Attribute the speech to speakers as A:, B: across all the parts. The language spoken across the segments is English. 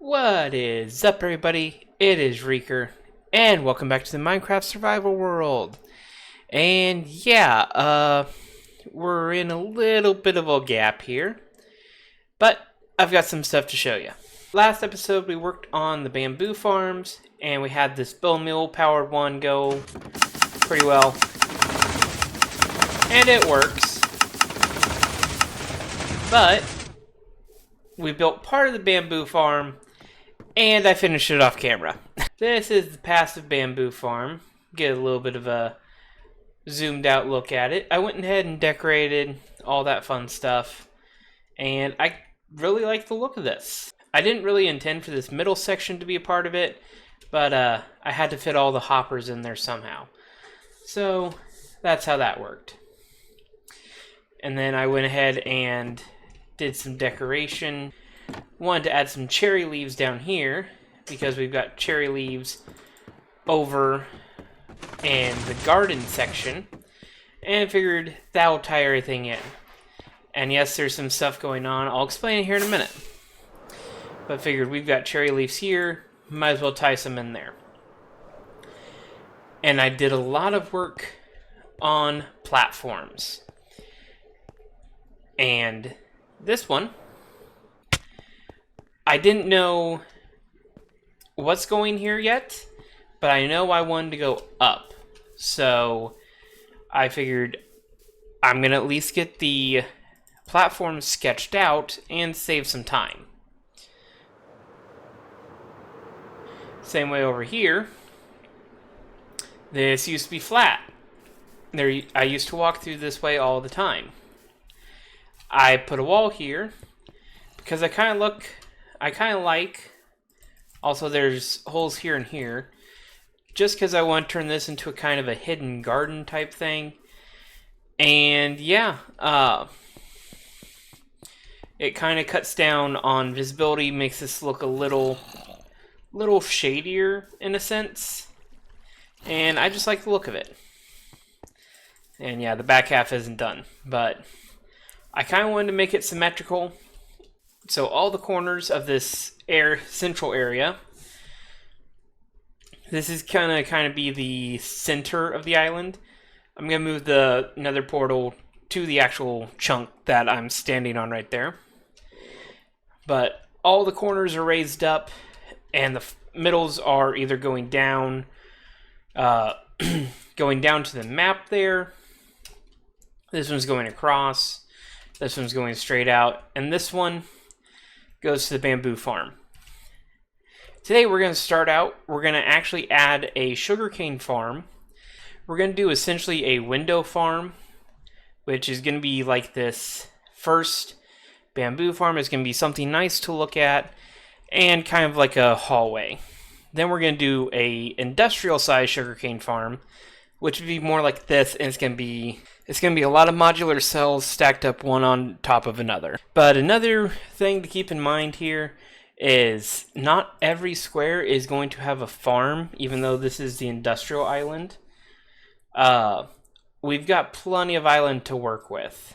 A: What is up, everybody? It is Wreaker, and welcome back to the Minecraft survival world. And yeah, we're in a little bit of a gap here, but I've got some stuff to show you. Last episode, we worked on the bamboo farms, and we had this bone mill powered one go pretty well, and it works. But we built part of the bamboo farm, and I finished it off camera. This is the passive bamboo farm. Get a little bit of a zoomed out look at it. I went ahead and decorated all that fun stuff, and I really like the look of this. I didn't really intend for this middle section to be a part of it, but I had to fit all the hoppers in there somehow. So that's how that worked. And then I went ahead and did some decoration. Wanted to add some cherry leaves down here because we've got cherry leaves over in the garden section, and figured that will tie everything in. And yes, there's some stuff going on. I'll explain it here in a minute. But figured we've got cherry leaves here, might as well tie some in there. And I did a lot of work on platforms. And this one, I didn't know what's going here yet, but I know I wanted to go up. So I figured I'm going to at least get the platform sketched out and save some time. Same way over here. This used to be flat. I used to walk through this way all the time. I put a wall here because I kind of like, also there's holes here and here, just because I want to turn this into a kind of a hidden garden type thing. And yeah, it kind of cuts down on visibility, makes this look a little shadier in a sense, and I just like the look of it. And yeah, the back half isn't done, but I kind of wanted to make it symmetrical. So all the corners of this central area, this is kind of be the center of the island. I'm going to move the nether portal to the actual chunk that I'm standing on right there. But all the corners are raised up, and the middles are either going down to the map there. This one's going across. This one's going straight out, and this one goes to the bamboo farm. Today we're going to start out, we're going to actually add a sugarcane farm. We're going to do essentially a window farm, which is going to be like this first bamboo farm. Is going to be something nice to look at, and kind of like a hallway. Then we're going to do a industrial sized sugarcane farm, which would be more like this, and it's going to be a lot of modular cells stacked up one on top of another. But another thing to keep in mind here is not every square is going to have a farm, even though this is the industrial island. We've got plenty of island to work with.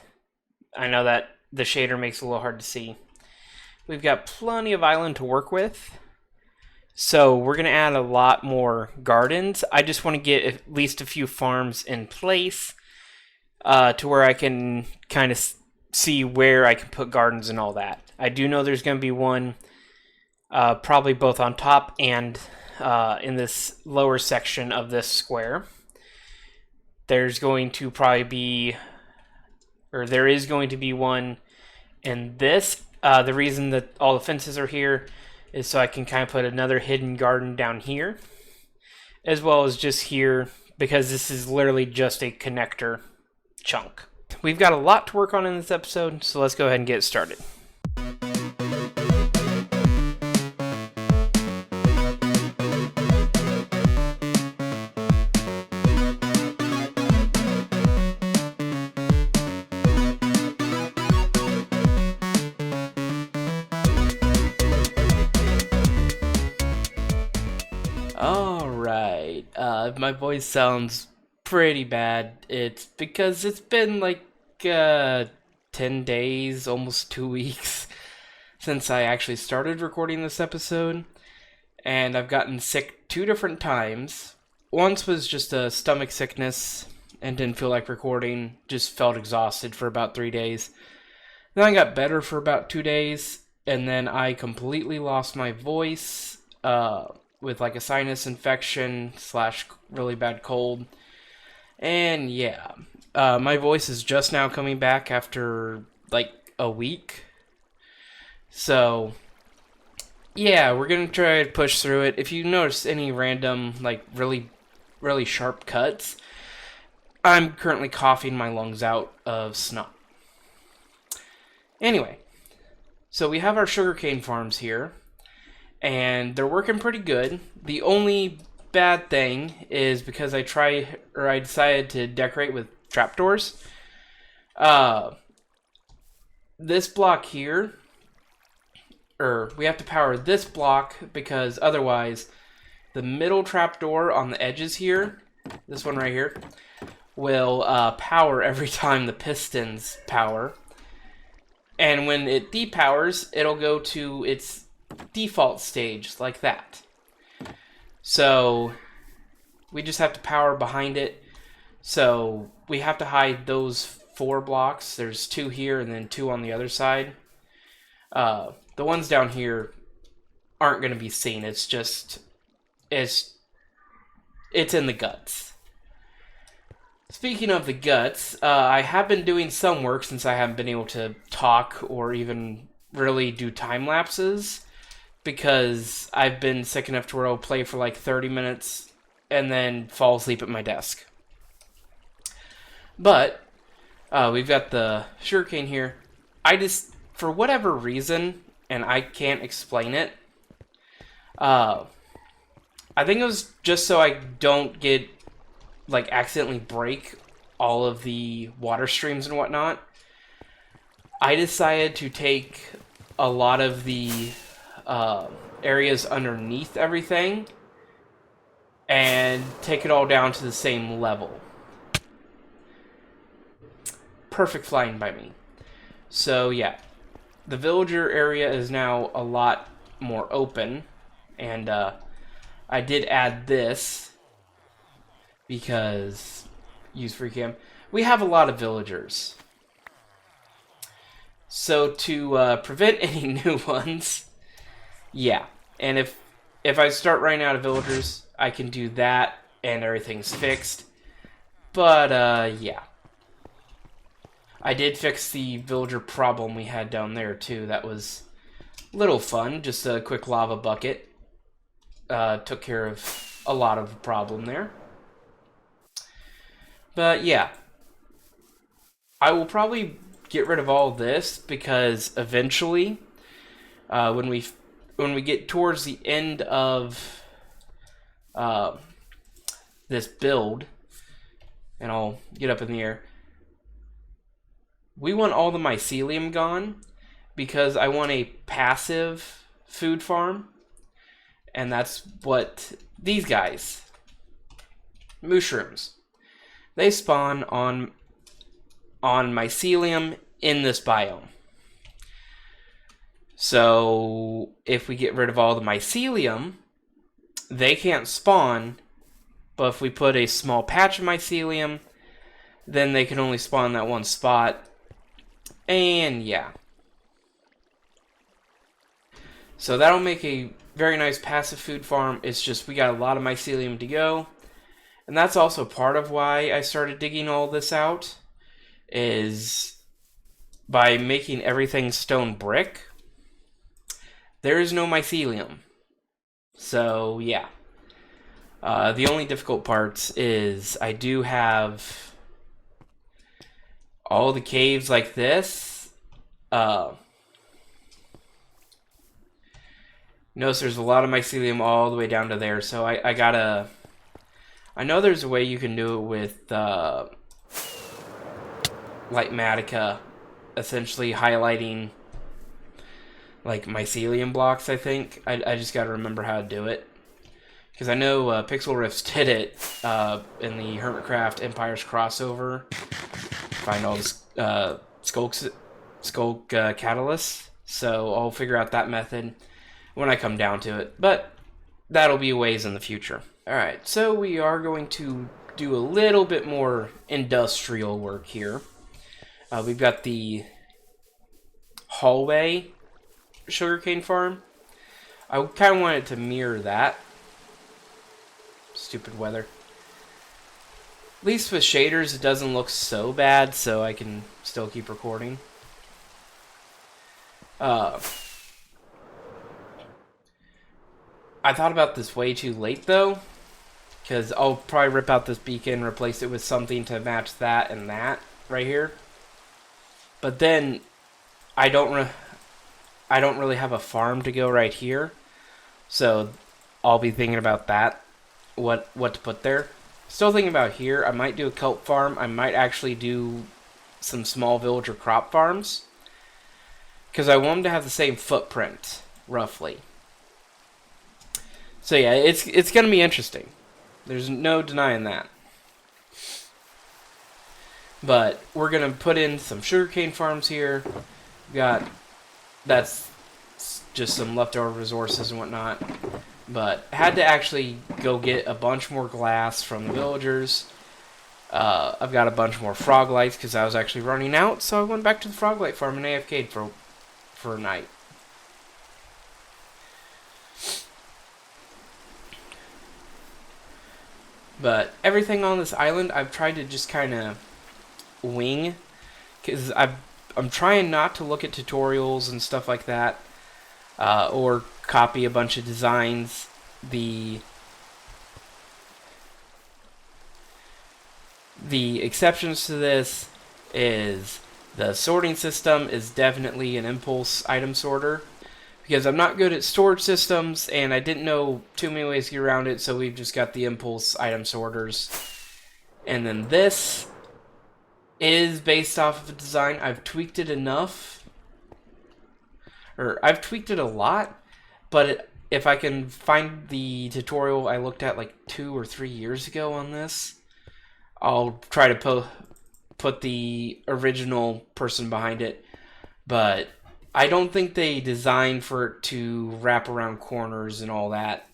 A: I know that the shader makes it a little hard to see. We've got plenty of island to work with. So we're going to add a lot more gardens. I just want to get at least a few farms in place, to where I can kind of see where I can put gardens and all that. I do know there's going to be one, probably both on top and in this lower section of this square. There's going to probably be, or there is going to be one in this. The reason that all the fences are here is so I can kind of put another hidden garden down here, as well as just here, because this is literally just a connector chunk. We've got a lot to work on in this episode, so let's go ahead and get started. Alright, if my voice sounds pretty bad, it's because it's been like 10 days, almost 2 weeks since I actually started recording this episode, and I've gotten sick 2 different times. Once was just a stomach sickness and didn't feel like recording, just felt exhausted for about 3 days. Then I got better for about 2 days, and then I completely lost my voice with like a sinus infection / really bad cold. And yeah, my voice is just now coming back after like a week. So yeah, we're gonna try to push through it. If you notice any random, like really sharp cuts, I'm currently coughing my lungs out of snot. Anyway, so we have our sugarcane farms here, and they're working pretty good. The only bad thing is because I decided to decorate with trapdoors. This block here, we have to power this block because otherwise the middle trapdoor on the edges here, this one right here, will power every time the pistons power. And when it depowers, it'll go to its default stage, like that. So we just have to power behind it. So we have to hide those 4 blocks. There's 2 here and then 2 on the other side. The ones down here aren't going to be seen. It's just, it's in the guts. Speaking of the guts, I have been doing some work since I haven't been able to talk or even really do time lapses, because I've been sick enough to where I'll play for like 30 minutes and then fall asleep at my desk. But we've got the sugarcane here. I just, for whatever reason, and I can't explain it, I think it was just so I don't get, like, accidentally break all of the water streams and whatnot. I decided to take a lot of the areas underneath everything and take it all down to the same level. Perfect flying by me. So yeah, the villager area is now a lot more open, and I did add this because use free cam. We have a lot of villagers, so to prevent any new ones, yeah. And if I start running out of villagers, I can do that and everything's fixed. But yeah, I did fix the villager problem we had down there too. That was a little fun. Just a quick lava bucket took care of a lot of the problem there. But yeah, I will probably get rid of all this because eventually, when we get towards the end of this build, and I'll get up in the air, we want all the mycelium gone because I want a passive food farm, and that's what these guys, mushrooms, they spawn on mycelium in this biome. So if we get rid of all the mycelium, they can't spawn, but if we put a small patch of mycelium, then they can only spawn in that one spot. And yeah. So that'll make a very nice passive food farm. It's just we got a lot of mycelium to go. And that's also part of why I started digging all this out, is by making everything stone brick, there is no mycelium. So yeah. The only difficult parts is I do have all the caves like this. Notice there's a lot of mycelium all the way down to there, so I gotta... I know there's a way you can do it with Lightmatica, essentially highlighting like mycelium blocks, I think. I just gotta remember how to do it. Because I know Pixel Rifts did it in the Hermitcraft Empires crossover. Find all the Skulk catalysts. So I'll figure out that method when I come down to it. But that'll be ways in the future. Alright, so we are going to do a little bit more industrial work here. We've got the hallway sugarcane farm. I kind of wanted to mirror that. Stupid weather. At least with shaders, it doesn't look so bad, so I can still keep recording. I thought about this way too late, though, because I'll probably rip out this beacon, replace it with something to match that and that right here. But then I don't really have a farm to go right here, so I'll be thinking about that, what to put there. Still thinking about here. I might do a kelp farm. I might actually do some small villager crop farms, because I want them to have the same footprint, roughly. So yeah, it's going to be interesting. There's no denying that. But we're going to put in some sugarcane farms here. That's just some leftover resources and whatnot. But had to actually go get a bunch more glass from the villagers. I've got a bunch more frog lights because I was actually running out. So I went back to the frog light farm and AFK'd for a night. But everything on this island I've tried to just kind of wing, because I'm trying not to look at tutorials and stuff like that, or copy a bunch of designs. The exceptions to this is the sorting system is definitely an impulse item sorter, because I'm not good at storage systems and I didn't know too many ways to get around it, so we've just got the impulse item sorters. And then this is based off of a design. I've tweaked it enough, or I've tweaked it a lot, but if I can find the tutorial I looked at like 2 or 3 years ago on this, I'll try to put the original person behind it. But I don't think they designed for it to wrap around corners and all that.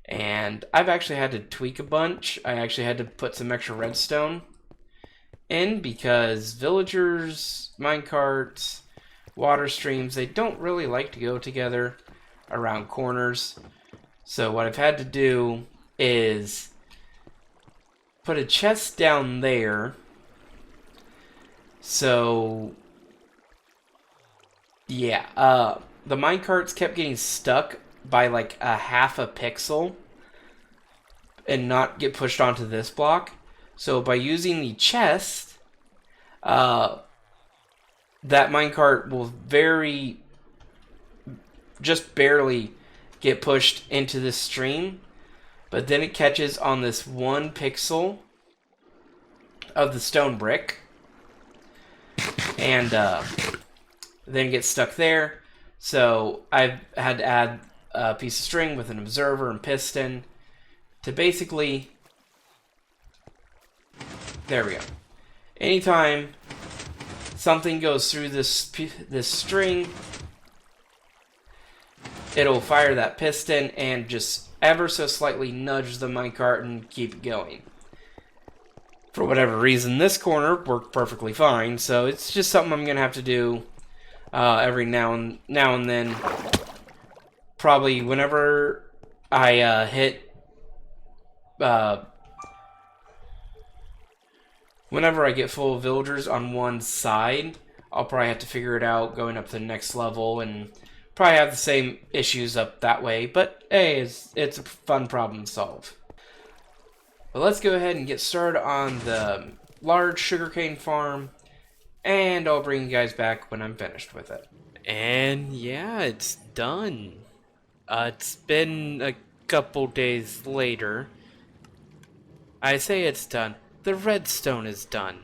A: And I've actually had to tweak a bunch. I actually had to put some extra redstone in, because villagers, minecarts, water streams, they don't really like to go together around corners. So what I've had to do is put a chest down there, so yeah, the minecarts kept getting stuck by like a half a pixel and not get pushed onto this block. So by using the chest, that minecart will just barely get pushed into this stream, but then it catches on this 1 pixel of the stone brick, and then gets stuck there. So I've had to add a piece of string with an observer and piston to basically, there we go. Anytime something goes through this string, it'll fire that piston and just ever so slightly nudge the minecart and keep it going. For whatever reason, this corner worked perfectly fine, so it's just something I'm gonna have to do every now and then. Probably whenever I whenever I get full of villagers on one side, I'll probably have to figure it out going up to the next level, and probably have the same issues up that way. But hey, it's a fun problem to solve. But let's go ahead and get started on the large sugarcane farm, and I'll bring you guys back when I'm finished with it. And yeah, it's done. It's been a couple days later. I say it's done. The redstone is done.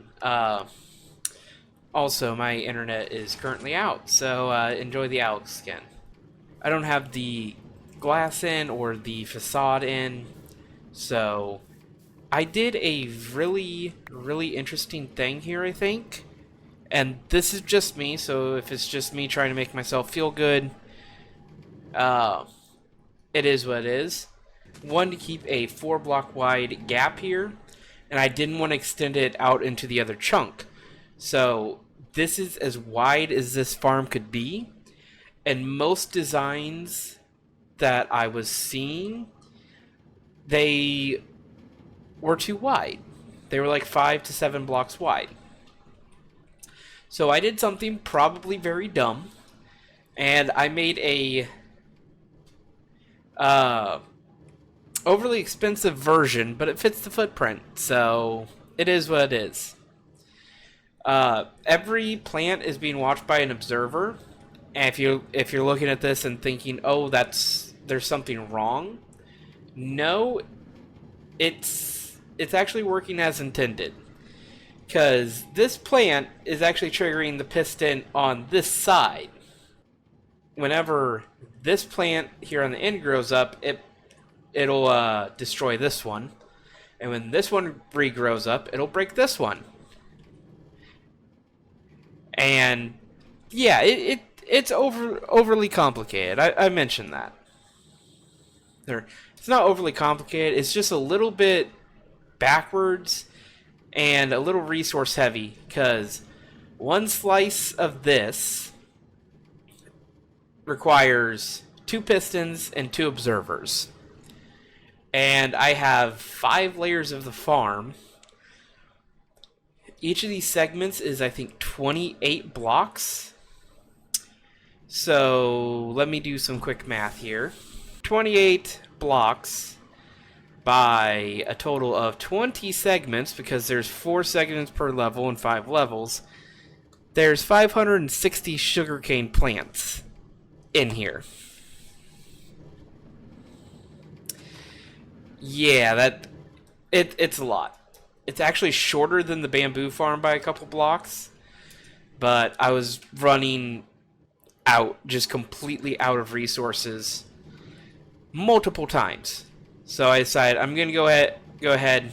A: Also, my internet is currently out, so enjoy the Alex skin. I don't have the glass in or the facade in, so I did a really, really interesting thing here, I think. And this is just me, so if it's just me trying to make myself feel good, it is what it is. One, to keep a 4-block wide gap here, and I didn't want to extend it out into the other chunk. So this is as wide as this farm could be, and most designs that I was seeing, they were too wide. They were like 5 to 7 blocks wide. So I did something probably very dumb, and I made a overly expensive version, but it fits the footprint, so it is what it is. Every plant is being watched by an observer, and if you're looking at this and thinking, oh, there's something wrong, no, it's actually working as intended. Because this plant is actually triggering the piston on this side. Whenever this plant here on the end grows up, it'll destroy this one. And when this one regrows up, it'll break this one. And yeah, it's overly complicated. I mentioned that. It's not overly complicated. It's just a little bit backwards and a little resource heavy, because one slice of this requires 2 pistons and 2 observers. And I have 5 layers of the farm. Each of these segments is, I think, 28 blocks. So let me do some quick math here. 28 blocks by a total of 20 segments, because there's 4 segments per level and 5 levels. There's 560 sugarcane plants in here. Yeah, it's a lot. It's actually shorter than the bamboo farm by a couple blocks, but I was running out, just completely out of resources multiple times. So I decided I'm going to go ahead.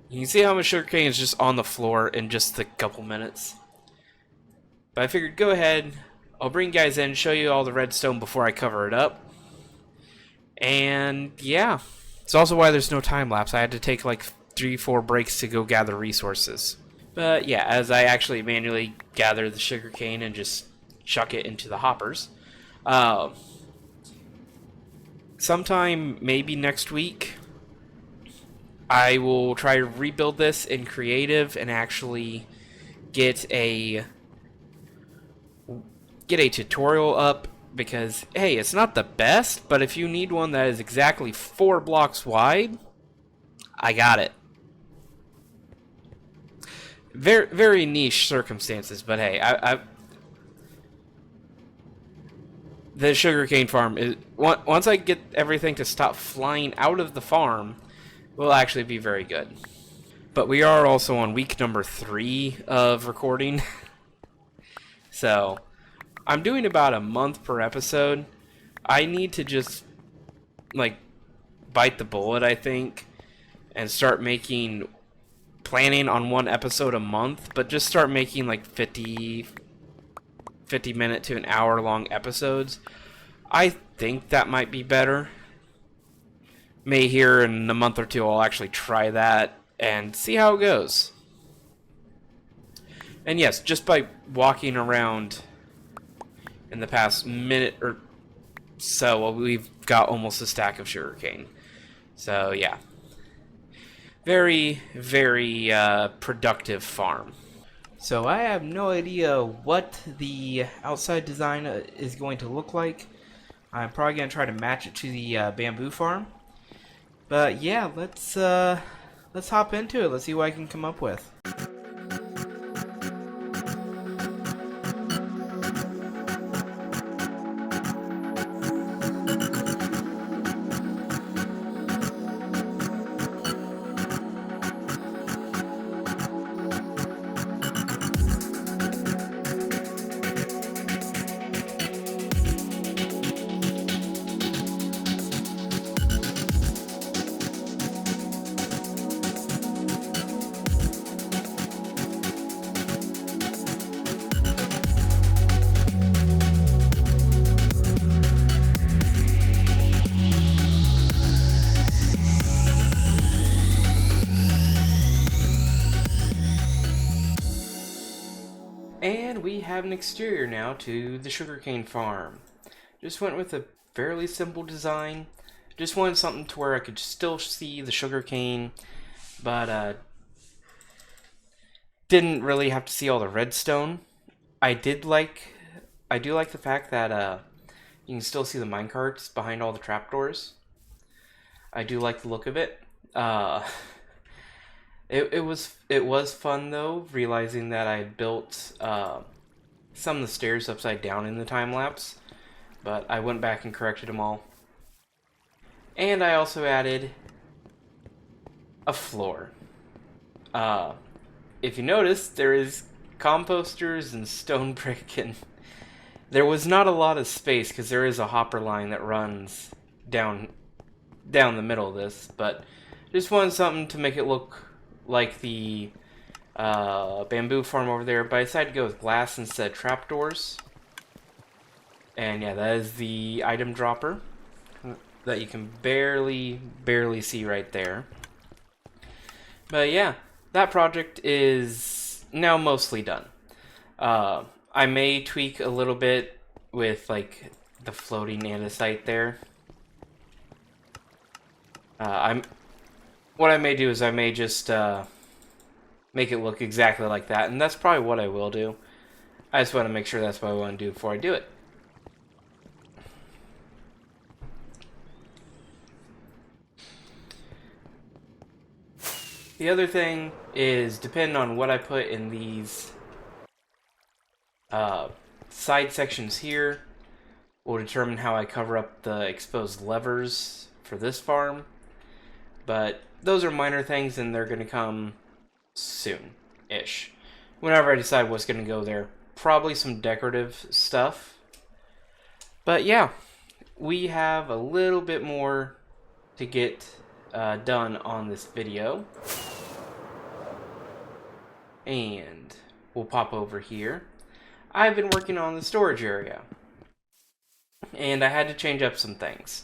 A: You can see how much sugarcane is just on the floor in just a couple minutes. But I figured, go ahead. I'll bring you guys in, show you all the redstone before I cover it up. And yeah, it's also why there's no time lapse. I had to take like 3-4 breaks to go gather resources. But yeah, as I actually manually gather the sugarcane and just chuck it into the hoppers. Sometime maybe next week, I will try to rebuild this in creative and actually get a tutorial up, because hey, it's not the best, but if you need one that is exactly 4 blocks wide, I got it. Very, very niche circumstances, but hey, the sugarcane farm is, once I get everything to stop flying out of the farm, will actually be very good. But we are also on week number 3 of recording. So I'm doing about a month per episode. I need to just like bite the bullet, I think, and start planning on 1 episode a month, but just start making like 50 minute to an hour long episodes. I think that might be better. May here in a month or 2 I'll actually try that and see how it goes. And yes, just by walking around in the past minute or so, we've got almost a stack of sugarcane. So yeah, very, very productive farm. So I have no idea what the outside design is going to look like. I'm probably going to try to match it to the bamboo farm. But yeah, let's hop into it. Let's see what I can come up with. have an exterior now to the sugarcane farm. Just went with a fairly simple design. Just wanted something to where I could still see the sugarcane, but didn't really have to see all the redstone. I do like the fact that you can still see the minecarts behind all the trapdoors. I do like the look of it. It was fun though, realizing that I had built some of the stairs upside down in the time lapse, but I went back and corrected them all. And I also added a floor. If you notice, there is composters and stone brick, and there was not a lot of space because there is a hopper line that runs down the middle of this, but just wanted something to make it look like the bamboo farm over there, but I decided to go with glass instead of trapdoors. And yeah, that is the item dropper that you can barely see right there. But yeah, that project is now mostly done. I may tweak a little bit with like the floating andesite there. What I may do is I may just make it look exactly like that, and that's probably what I will do. I just want to make sure that's what I want to do before I do it. The other thing is, depending on what I put in these side sections here, will determine how I cover up the exposed levers for this farm. But those are minor things, and they're going to come soon-ish. Whenever I decide what's going to go there. Probably some decorative stuff. But yeah, we have a little bit more to get done on this video. And we'll pop over here. I've been working on the storage area. And I had to change up some things.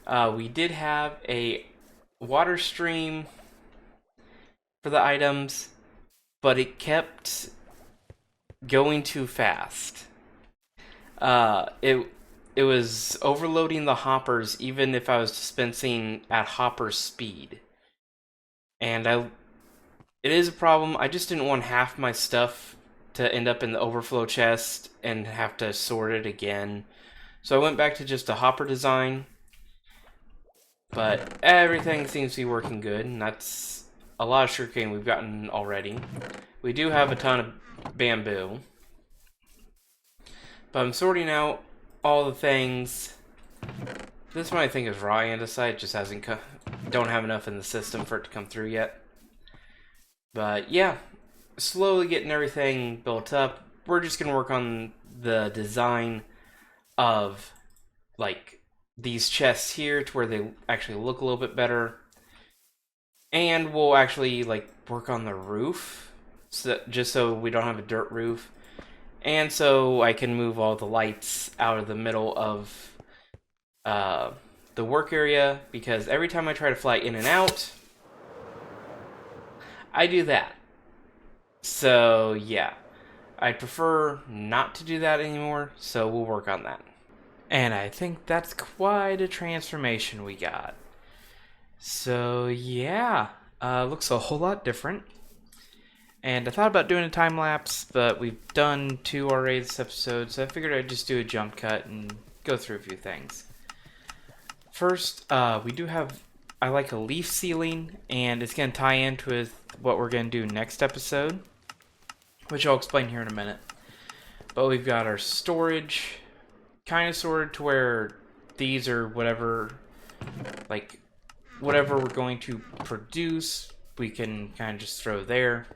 A: We did have a water stream for the items, but it kept going too fast. It was overloading the hoppers even if I was dispensing at hopper speed. And it is a problem. I just didn't want half my stuff to end up in the overflow chest and have to sort it again. So I went back to just a hopper design. But everything seems to be working good, and that's a lot of sugarcane we've gotten already. We do have a ton of bamboo. But I'm sorting out all the things. This one I think is raw andesite, just don't have enough in the system for it to come through yet. But yeah, slowly getting everything built up. We're just going to work on the design of like these chests here to where they actually look a little bit better. And we'll actually like work on the roof, just so we don't have a dirt roof. And so I can move all the lights out of the middle of the work area, because every time I try to fly in and out, I do that. So yeah, I prefer not to do that anymore, so we'll work on that. And I think that's quite a transformation we got. So yeah, looks a whole lot different. And I thought about doing a time lapse, but we've done 2 already this episode, so I figured I'd just do a jump cut and go through a few things. First, we do have, I like a leaf ceiling, and it's going to tie into with what we're going to do next episode, which I'll explain here in a minute. But we've got our storage, kind of sorted to where these are whatever we're going to produce, we can kind of just throw there.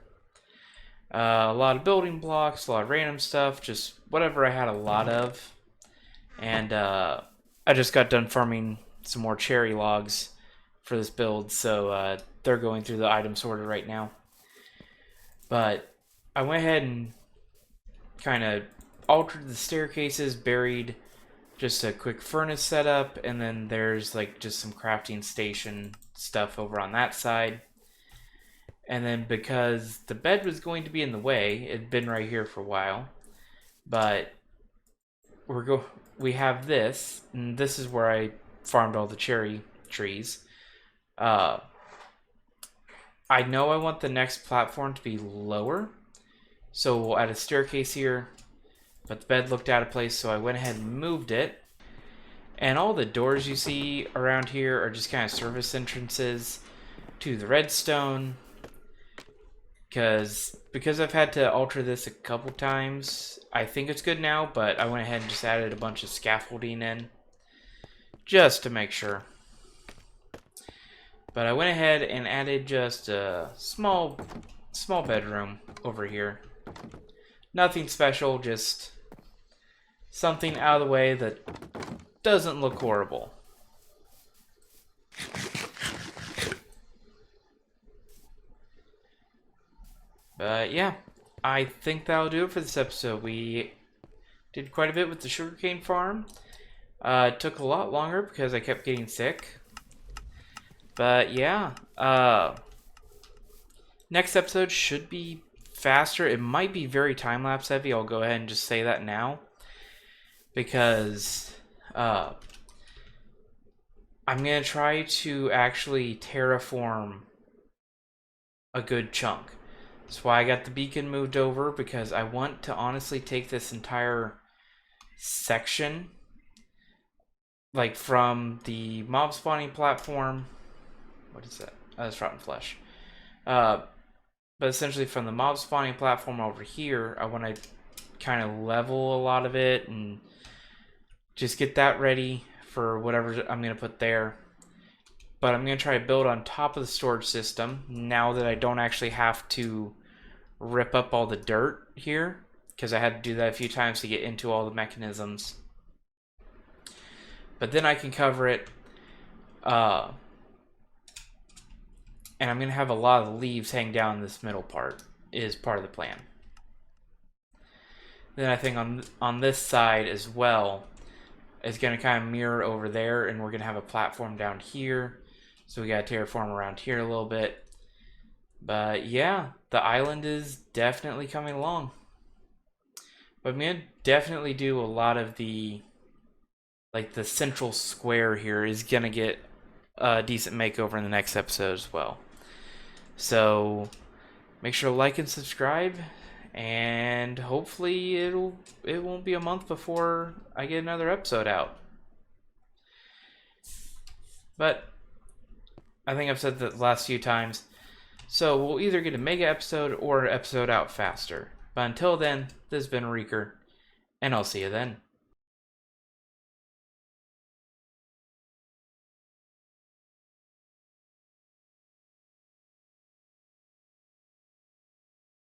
A: A lot of building blocks, a lot of random stuff, just whatever I had a lot of. And I just got done farming some more cherry logs for this build, so they're going through the item sorter right now. But I went ahead and kind of altered the staircases, buried just a quick furnace setup, and then there's like just some crafting station stuff over on that side. And then because the bed was going to be in the way, it had been right here for a while, But we have this, and this is where I farmed all the cherry trees. I know I want the next platform to be lower, so we'll add a staircase here, but the bed looked out of place, so I went ahead and moved it. And all the doors you see around here are just kind of service entrances to the redstone, because I've had to alter this a couple times. I think it's good now, but I went ahead and just added a bunch of scaffolding in just to make sure. But I went ahead and added just a small bedroom over here. Nothing special, just something out of the way that doesn't look horrible. But yeah, I think that'll do it for this episode. We did quite a bit with the sugarcane farm. It took a lot longer because I kept getting sick. But yeah, next episode should be faster. It might be very time-lapse heavy. I'll go ahead and just say that now. Because I'm going to try to actually terraform a good chunk. That's why I got the beacon moved over, because I want to honestly take this entire section, like from the mob spawning platform. What is that? Oh, that's rotten flesh. But essentially from the mob spawning platform over here, I want to kind of level a lot of it and just get that ready for whatever I'm going to put there. But I'm going to try to build on top of the storage system now that I don't actually have to rip up all the dirt here, because I had to do that a few times to get into all the mechanisms. But then I can cover it, and I'm going to have a lot of leaves hang down this middle part, is part of the plan. Then I think on this side as well, it's going to kind of mirror over there, and we're going to have a platform down here. So we got to terraform around here a little bit. But yeah, the island is definitely coming along. But I'm going to definitely do a lot of the, like the central square here is going to get a decent makeover in the next episode as well. So make sure to like and subscribe, and hopefully it won't be a month before I get another episode out. But I think I've said that the last few times, so we'll either get a mega episode or an episode out faster. But until then, this has been Wreaker, and I'll see you then.